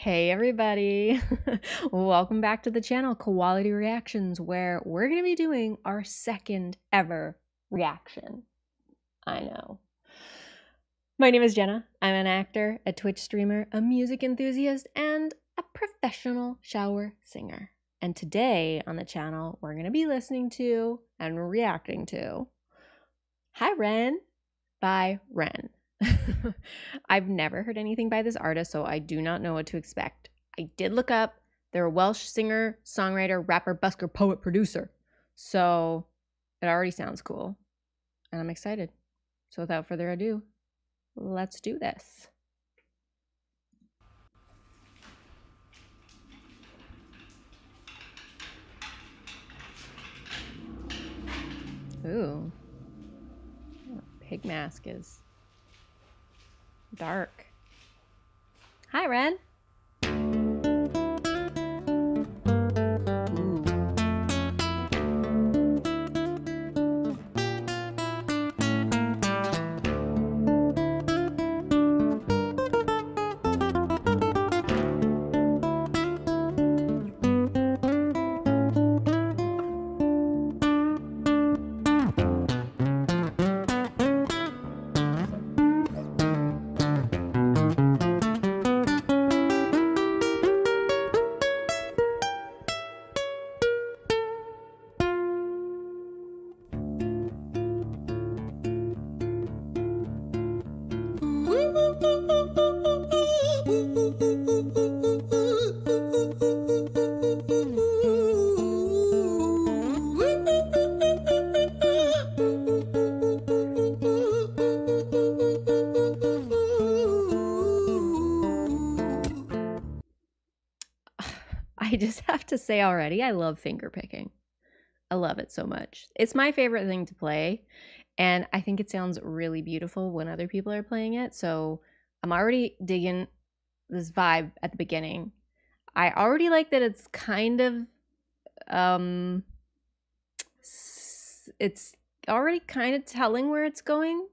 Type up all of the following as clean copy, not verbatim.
Hey everybody, welcome back to the channel Quality Reactions, where we're going to be doing our second ever reaction. I know. My name is Jenna. I'm an actor, a Twitch streamer, a music enthusiast, and a professional shower singer. And today on the channel, we're going to be listening to and reacting to hi-ren by Ren. I've never heard anything by this artist, so I do not know what to expect. I did look up. They're a Welsh singer, songwriter, rapper, busker, poet, producer. So it already sounds cool. And I'm excited. So without further ado, let's do this. Ooh. Pig mask is dark. Hi, Ren. I just have to say already, I love finger picking. I love it so much. It's my favorite thing to play, and I think it sounds really beautiful when other people are playing it. So I'm already digging this vibe at the beginning. I already like that it's kind of it's already kind of telling where it's going.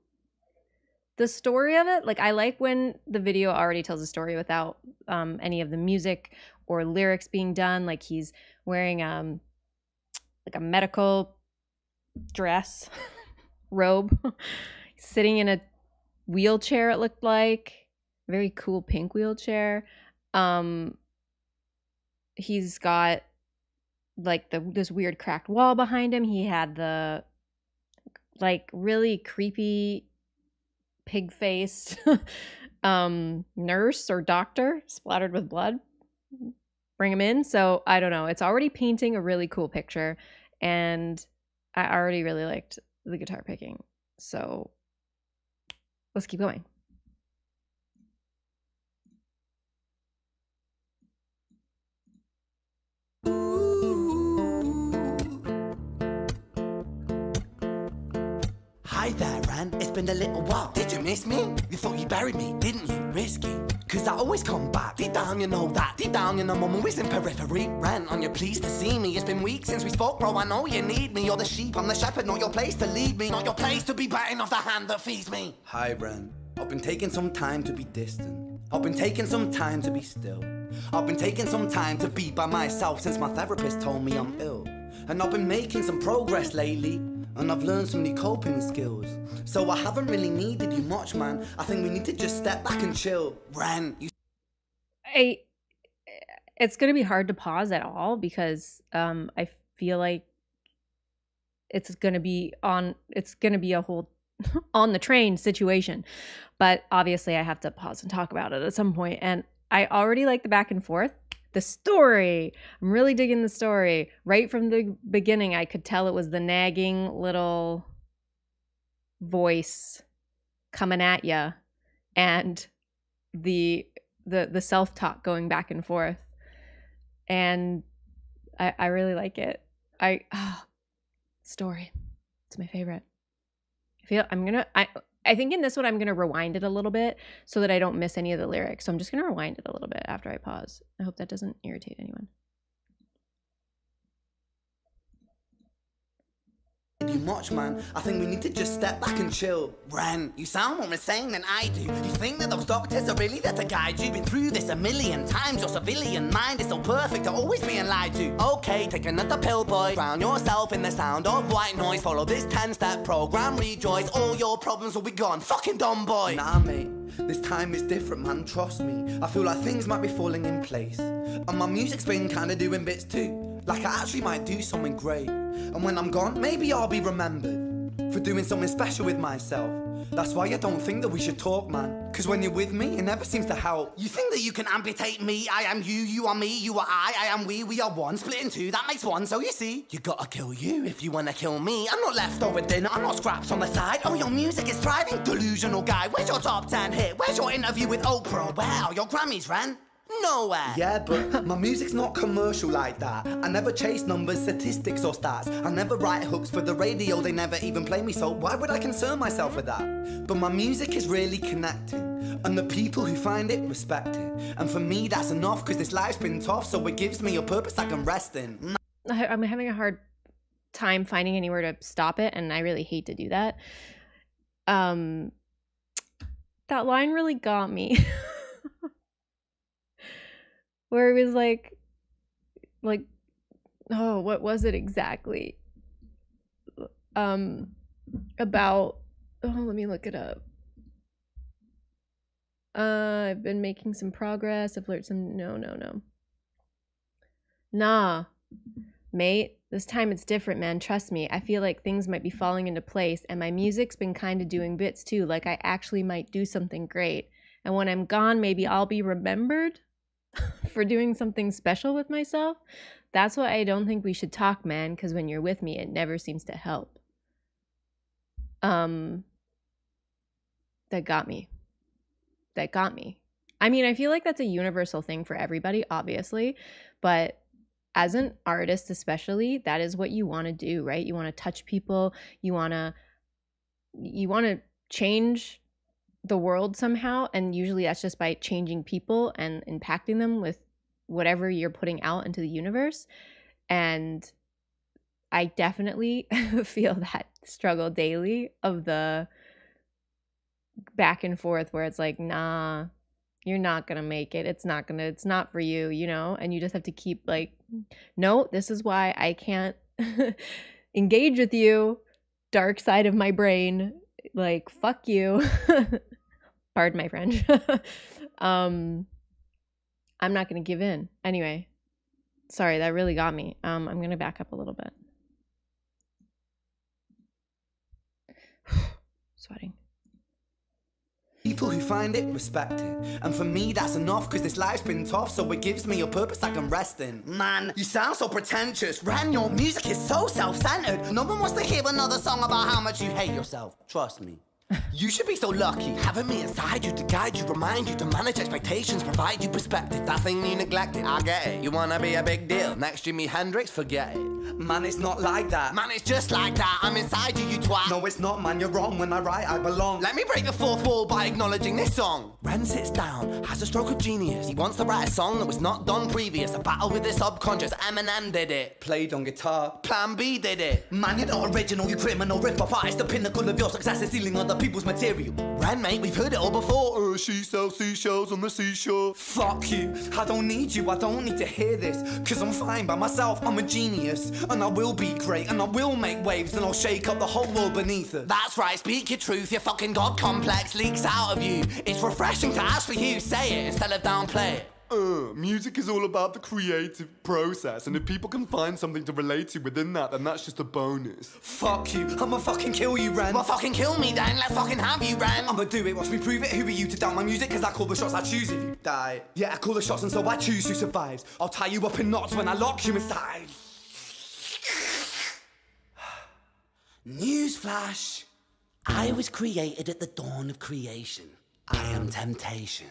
The story of it, like I like when the video already tells a story without any of the music or lyrics being done. Like he's wearing like a medical dress robe, sitting in a wheelchair. It looked like very cool pink wheelchair. He's got like this weird cracked wall behind him. He had the like really creepy pig-faced nurse or doctor splattered with blood. Bring him in. So I don't know. It's already painting a really cool picture, and I already really liked the guitar picking. So let's keep going. Hi there, Ren. It's been a little while. Did you miss me? You thought you buried me, didn't you? Risky. Cause I always come back. Deep down, you know that. Deep down, you know I'm always in periphery. Ren, are you pleased to see me? It's been weeks since we spoke, bro. I know you need me. You're the sheep, I'm the shepherd. Not your place to lead me. Not your place to be biting off the hand that feeds me. Hi, Ren. I've been taking some time to be distant. I've been taking some time to be still. I've been taking some time to be by myself since my therapist told me I'm ill. And I've been making some progress lately, and I've learned some new coping skills. So I haven't really needed you much, man. I think we need to just step back and chill. Ren, you... It's going to be hard to pause at all because I feel like it's going to be a whole on the train situation. But obviously I have to pause and talk about it at some point. And I already like the back and forth. The story, I'm really digging the story. Right from the beginning, I could tell it was the nagging little voice coming at you, and the self-talk going back and forth. And I really like it. Story, it's my favorite. I think in this one, I'm going to rewind it a little bit so that I don't miss any of the lyrics. So I'm just going to rewind it a little bit after I pause. I hope that doesn't irritate anyone. You too much, man. I think we need to just step back and chill. Ren, you sound more insane than I do. You think that those doctors are really there to guide you? Been through this a million times. Your civilian mind is so perfect to always being lied to. Okay, take another pill, boy. Drown yourself in the sound of white noise. Follow this 10-step program, rejoice. All your problems will be gone. Fucking dumb boy. Nah, mate. This time is different, man, trust me. I feel like things might be falling in place. And my music's been kinda doing bits too. Like I actually might do something great. And when I'm gone, maybe I'll be remembered for doing something special with myself. That's why I don't think that we should talk, man. Cause when you're with me, it never seems to help. You think that you can amputate me? I am you, you are me, you are I am we are one. Split in two, that makes one, so you see. You gotta kill you if you wanna kill me. I'm not leftover dinner, I'm not scraps on the side. Oh, your music is thriving, delusional guy. Where's your top 10 hit? Where's your interview with Oprah? Where are your Grammys, Ren? Nowhere. Yeah, but my music's not commercial like that. I never chase numbers, statistics or stats. I never write hooks for the radio, they never even play me, so why would I concern myself with that? But my music is really connecting, and the people who find it respect it. And for me that's enough, cause this life's been tough, so it gives me a purpose I can rest in. I'm having a hard time finding anywhere to stop it, and I really hate to do that. That line really got me. Where it was like, oh, what was it exactly? About, oh, let me look it up. I've been making some progress. I've learned some, no. Nah, mate, this time it's different, man. Trust me. I feel like things might be falling into place, and my music's been kind of doing bits too. Like I actually might do something great. And when I'm gone, maybe I'll be remembered for doing something special with myself. That's why I don't think we should talk, man, because when you're with me, it never seems to help. That got me. I mean, I feel like that's a universal thing for everybody, obviously, but as an artist especially, that is what you want to do, right? You want to touch people, you want to change the world somehow, and usually that's just by changing people and impacting them with whatever you're putting out into the universe. And I definitely feel that struggle daily of the back and forth where it's like, nah, you're not gonna make it, it's not for you, you know? And you just have to keep like, no, this is why I can't engage with you, dark side of my brain. Like, fuck you. Pardon my French. I'm not gonna give in. Anyway, sorry, that really got me. I'm gonna back up a little bit. Sweating. People who find it respect it, and for me that's enough, cause this life's been tough, so it gives me a purpose I can rest in. Man, you sound so pretentious. Ren, your music is so self-centered. No one wants to hear another song about how much you hate yourself. Trust me. You should be so lucky, having me inside you to guide you, remind you, to manage expectations, provide you perspective. That thing you neglected, I get it. You wanna be a big deal, next Jimi Hendrix, forget it. Man, it's not like that. Man, it's just like that. I'm inside you, you twat. No, it's not, man, you're wrong. When I write, I belong. Let me break the fourth wall by acknowledging this song. Ren sits down, has a stroke of genius. He wants to write a song that was not done previous. A battle with his subconscious, Eminem did it. Played on guitar. Plan B did it. Man, you're not original, you criminal rip-off artist. The pinnacle of your success is stealing other people's material. Ren, mate, we've heard it all before. She sells seashells on the seashore. Fuck you, I don't need you, I don't need to hear this. Cause I'm fine by myself, I'm a genius. And I will be great, and I will make waves, and I'll shake up the whole world beneath us. That's right, speak your truth, your fucking God complex leaks out of you. It's refreshing to actually hear you say it instead of downplay it. Music is all about the creative process, and if people can find something to relate to within that, then that's just a bonus. Fuck you, I'ma fucking kill you, Ren. Well, fucking kill me then, let's fucking have you, Ren. I'ma do it, watch me prove it. Who are you to doubt my music? Cause I call the shots, I choose if you die. Yeah, I call the shots, and so I choose who survives. I'll tie you up in knots when I lock you inside. Newsflash. I was created at the dawn of creation. I am temptation.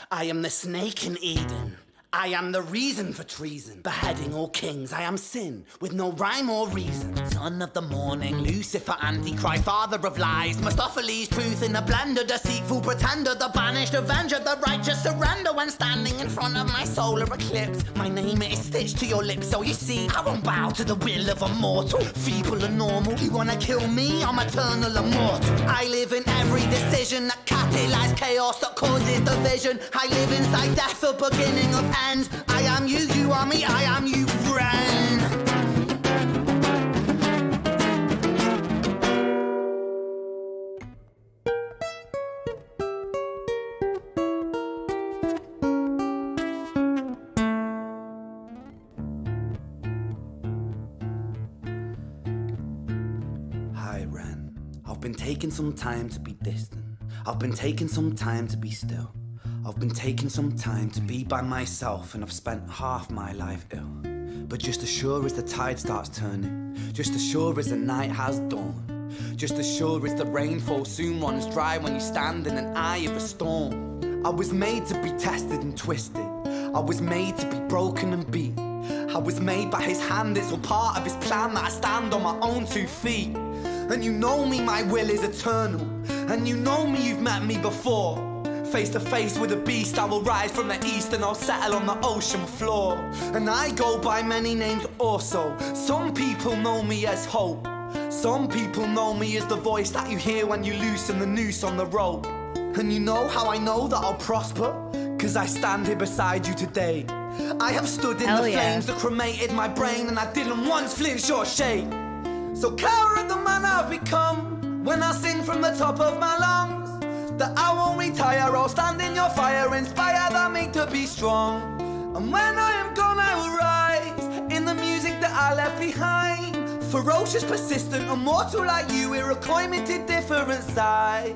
I am the snake in Eden. I am the reason for treason, beheading all kings. I am sin, with no rhyme or reason. Son of the morning, Lucifer, Antichrist, father of lies. Mephistopheles, truth in a blender, deceitful pretender, the banished avenger, the righteous surrender. When standing in front of my solar eclipse, my name is stitched to your lips. So you see, I won't bow to the will of a mortal, feeble and normal. You wanna kill me? I'm eternal immortal. I live in every decision that catalyzes chaos, that causes division. I live inside death, the beginning of ends. I am you, you are me, I am you, friend. Hi-ren, I've been taking some time to be distant. I've been taking some time to be still. I've been taking some time to be by myself, and I've spent half my life ill. But just as sure as the tide starts turning, just as sure as the night has dawned, just as sure as the rainfall soon runs dry when you stand in an eye of a storm. I was made to be tested and twisted. I was made to be broken and beat. I was made by his hand, it's all part of his plan that I stand on my own 2 feet. And you know me, my will is eternal. And you know me, you've met me before. Face to face with a beast, I will rise from the east and I'll settle on the ocean floor. And I go by many names also. Some people know me as hope. Some people know me as the voice that you hear when you loosen the noose on the rope. And you know how I know that I'll prosper? 'Cause I stand here beside you today. I have stood in the flames that cremated my brain, and I didn't once flinch or shake. So cower at the man I've become when I sing from the top of my lungs. That I won't retire, I'll stand in your fire, inspire that me to be strong. And when I am gone, I will rise in the music that I left behind. Ferocious, persistent, immortal like you, we're a climate different side.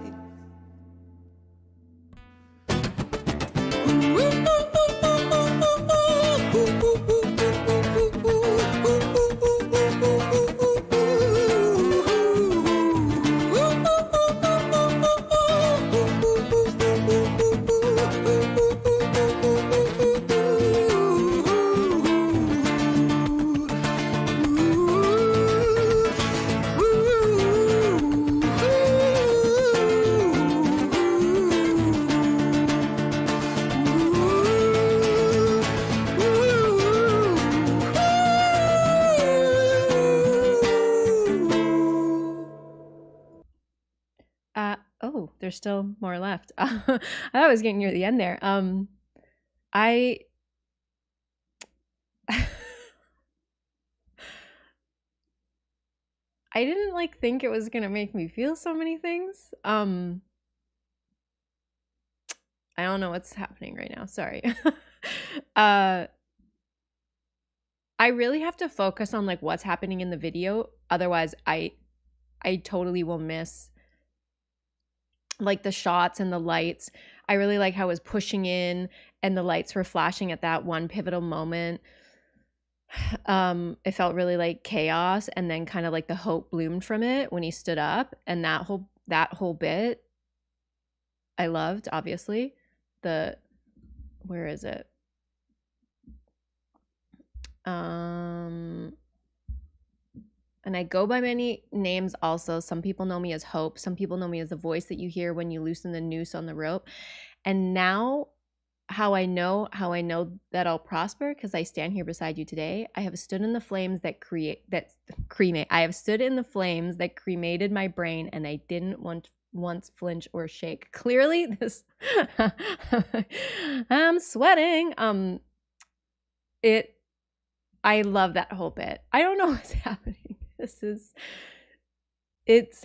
Oh, there's still more left. I thought I was getting near the end there. I I didn't think it was gonna make me feel so many things. I don't know what's happening right now. Sorry. I really have to focus on what's happening in the video. Otherwise, I totally will miss the shots and the lights. I really like how it was pushing in and the lights were flashing at that one pivotal moment. It felt really like chaos, and then kind of the hope bloomed from it when he stood up, and that whole bit I loved. Obviously, where is it? And I go by many names also. Some people know me as Hope. Some people know me as the voice that you hear when you loosen the noose on the rope. And now how I know that I'll prosper, because I stand here beside you today. I have stood in the flames that cremate. I have stood in the flames that cremated my brain, and I didn't once flinch or shake. Clearly this I'm sweating. I love that whole bit. I don't know what's happening. It's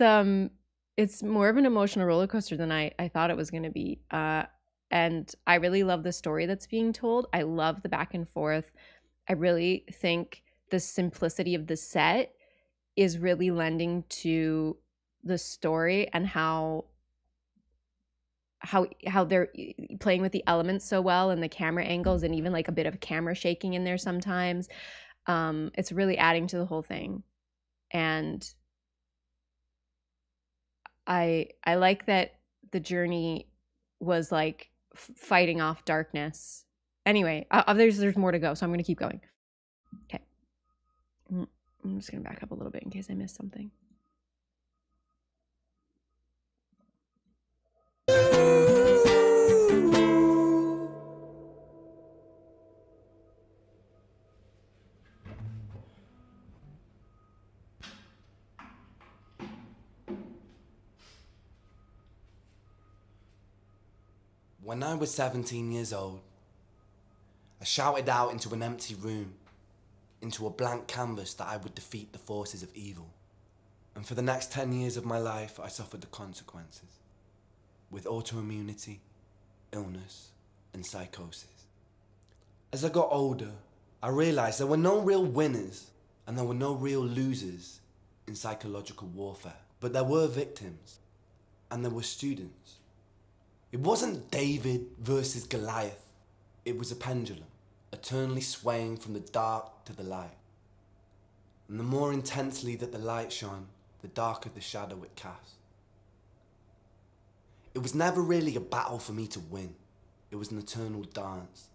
more of an emotional roller coaster than I thought it was going to be. And I really love the story that's being told. I love the back and forth. I really think the simplicity of the set is really lending to the story, and how they're playing with the elements so well, and the camera angles, and even a bit of camera shaking in there sometimes. It's really adding to the whole thing. And I like that the journey was fighting off darkness Anyway, there's more to go, so I'm going to keep going. Okay. I'm just going to back up a little bit in case I missed something. When I was 17 years old, I shouted out into an empty room, into a blank canvas, that I would defeat the forces of evil. And for the next 10 years of my life, I suffered the consequences, with autoimmunity, illness, and psychosis. As I got older, I realized there were no real winners and there were no real losers in psychological warfare, but there were victims and there were students. It wasn't David versus Goliath. It was a pendulum, eternally swaying from the dark to the light. And the more intensely that the light shone, the darker the shadow it cast. It was never really a battle for me to win. It was an eternal dance.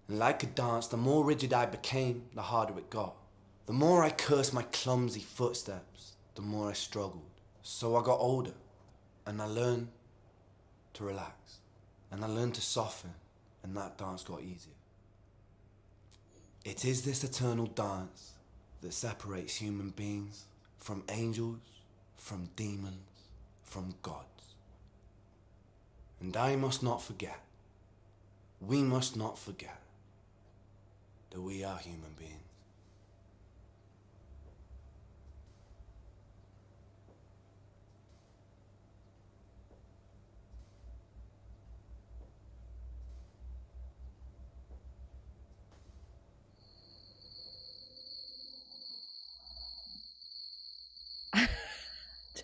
And like a dance, the more rigid I became, the harder it got. The more I cursed my clumsy footsteps, the more I struggled. So I got older, and I learned to relax, and I learned to soften, and that dance got easier. It is this eternal dance that separates human beings from angels, from demons, from gods. And I must not forget, we must not forget, that we are human beings.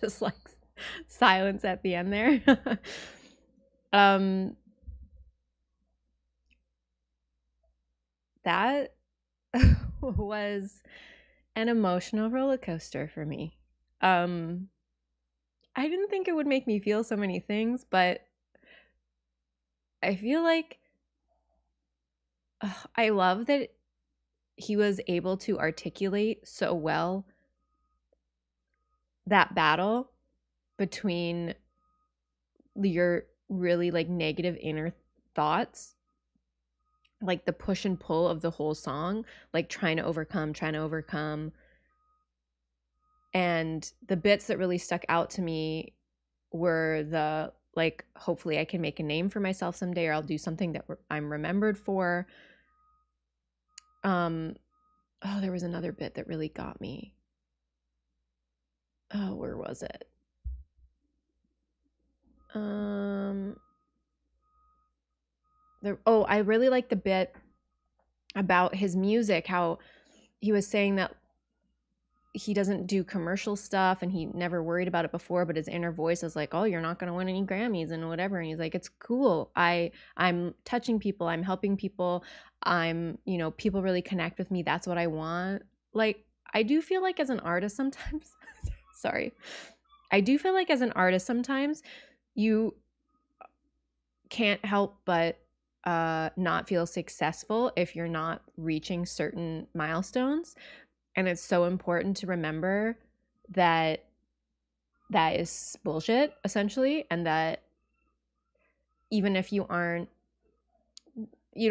Just like silence at the end there. That was an emotional roller coaster for me. I didn't think it would make me feel so many things, but I feel like I love that he was able to articulate so well that battle between your really like negative inner thoughts, like the push and pull of the whole song, like trying to overcome. And the bits that really stuck out to me were the like, hopefully I can make a name for myself someday, or I'll do something that I'm remembered for. Oh, there was another bit that really got me. Oh, where was it? I really like the bit about his music, how he was saying that he doesn't do commercial stuff and he never worried about it before, but his inner voice is like, oh, you're not going to win any Grammys and whatever. And he's like, it's cool. I'm touching people. I'm helping people. People really connect with me. That's what I want. Like, I do feel like as an artist sometimes, I do feel like as an artist sometimes you can't help but not feel successful if you're not reaching certain milestones. And it's so important to remember that that is bullshit, essentially, and that even if you don't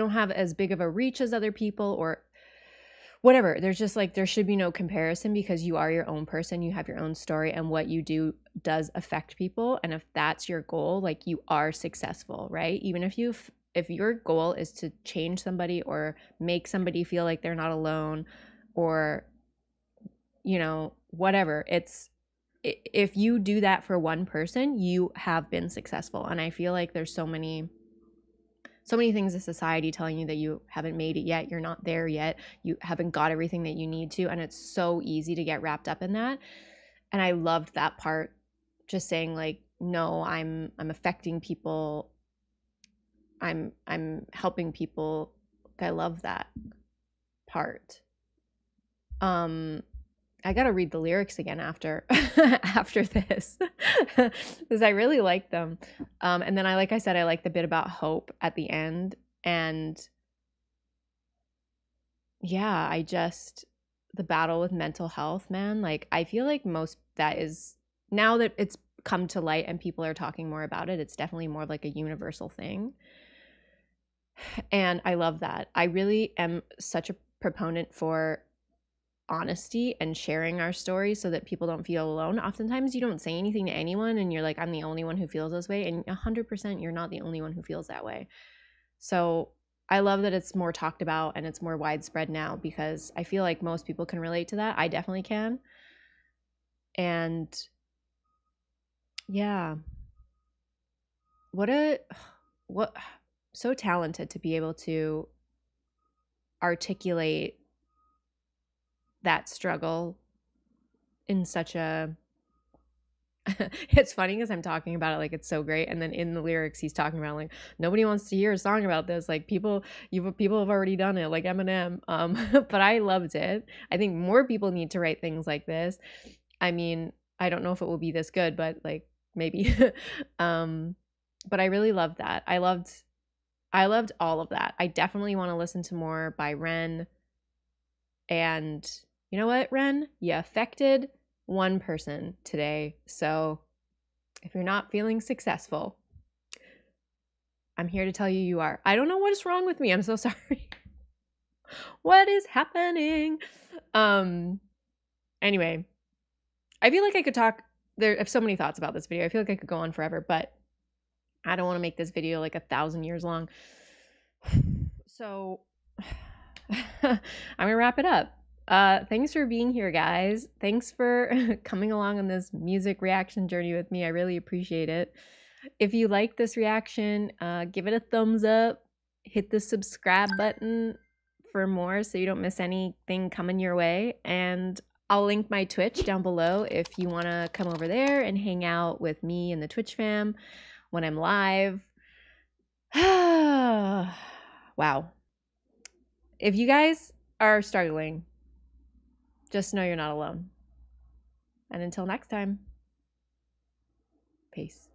have as big of a reach as other people or whatever, there's just like, there should be no comparison, because you are your own person, you have your own story, and what you do does affect people. And if that's your goal, like, you are successful, right? Even if your goal is to change somebody or make somebody feel like they're not alone, or whatever, if you do that for one person, you have been successful. And I feel like there's so many things in society telling you that you haven't made it yet, you're not there yet, you haven't got everything that you need to, and it's so easy to get wrapped up in that. And I loved that part, just saying like, no, I'm affecting people, I'm helping people. I love that part. I gotta read the lyrics again after this because I really like them. And then like I said, I like the bit about hope at the end, and yeah, the battle with mental health, man. Like, I feel like most that is, now that it's come to light and people are talking more about it, it's definitely more of like a universal thing. And I love that. I really am such a proponent for honesty and sharing our stories so that people don't feel alone. Oftentimes you don't say anything to anyone and you're like, I'm the only one who feels this way. And 100% you're not the only one who feels that way. So I love that it's more talked about and it's more widespread now, because I feel like most people can relate to that. I definitely can. And yeah, what so talented to be able to articulate that struggle in such a it's funny because I'm talking about it like it's so great, and then in the lyrics he's talking about like, nobody wants to hear a song about this, like people have already done it, like Eminem. But I loved it. I think more people need to write things like this. I mean, I don't know if it will be this good, but like maybe. But I really loved that. I loved all of that. I definitely want to listen to more by Ren. And you know what, Ren? You affected one person today. So if you're not feeling successful, I'm here to tell you you are. I don't know what is wrong with me. I'm so sorry. What is happening? Anyway, I feel like I could talk. There I have so many thoughts about this video. I feel like I could go on forever, but I don't want to make this video like 1,000 years long. So I'm gonna wrap it up. Thanks for being here, guys. Thanks for coming along on this music reaction journey with me. I really appreciate it. If you like this reaction, give it a thumbs up. Hit the subscribe button for more so you don't miss anything coming your way. And I'll link my Twitch down below if you want to come over there and hang out with me and the Twitch fam when I'm live. Wow. If you guys are struggling, just know you're not alone. And until next time, peace.